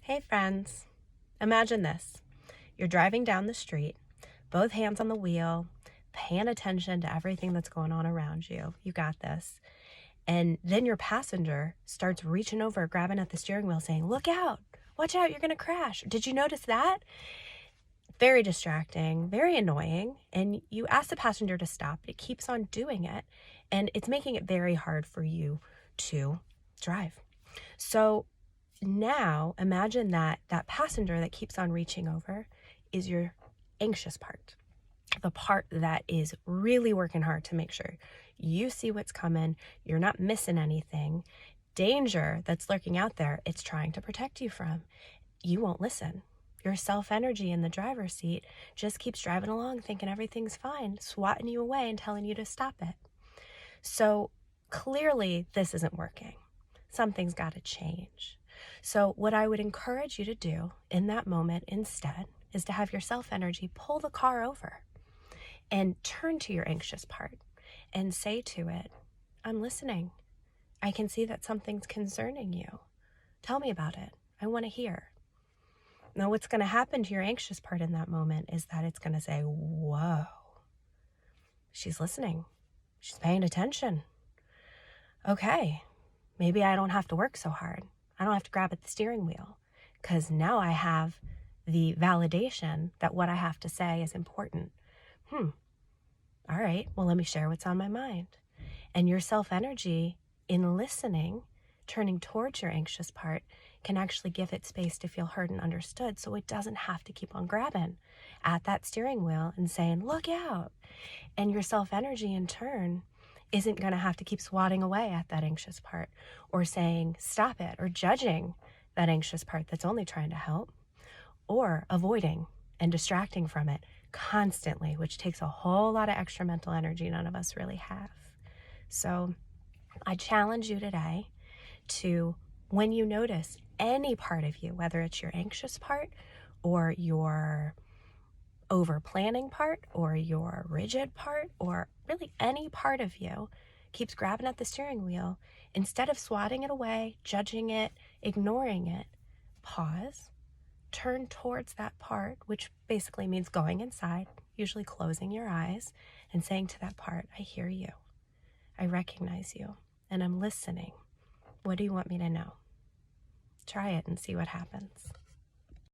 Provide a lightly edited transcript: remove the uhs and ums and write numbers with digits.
Hey friends, imagine this. You're driving down the street, both hands on the wheel, paying attention to everything that's going on around you. You got this. And then your passenger starts reaching over, grabbing at the steering wheel, saying, "Look out, watch out, you're going to crash. Did you notice that?" Very distracting, very annoying. And you ask the passenger to stop, but it keeps on doing it. And it's making it very hard for you to drive. So now imagine that passenger that keeps on reaching over is your anxious part, the part that is really working hard to make sure you see what's coming, you're not missing anything. Danger that's lurking out there, it's trying to protect you from. You won't listen. Your self energy in the driver's seat just keeps driving along thinking everything's fine, swatting you away and telling you to stop it. So clearly this isn't working. Something's got to change. So what I would encourage you to do in that moment instead is to have your self energy pull the car over and turn to your anxious part and say to it, "I'm listening. I can see that something's concerning you. Tell me about it. I want to hear." Now, what's going to happen to your anxious part in that moment is that it's going to say, "Whoa, she's listening. She's paying attention. Okay, maybe I don't have to work so hard. I don't have to grab at the steering wheel because now I have the validation that what I have to say is important. All right, well, let me share what's on my mind." And your self-energy in listening, turning towards your anxious part, can actually give it space to feel heard and understood so it doesn't have to keep on grabbing at that steering wheel and saying, "Look out." And your self-energy in turn isn't going to have to keep swatting away at that anxious part or saying, "Stop it," or judging that anxious part that's only trying to help, or avoiding and distracting from it constantly, which takes a whole lot of extra mental energy none of us really have. So I challenge you today to, when you notice any part of you, whether it's your anxious part or your over planning part or your rigid part or really any part of you keeps grabbing at the steering wheel, instead of swatting it away, judging it, ignoring it, pause, turn towards that part, which basically means going inside, usually closing your eyes and saying to that part, "I hear you. I recognize you, and I'm listening. What do you want me to know?" Try it and see what happens.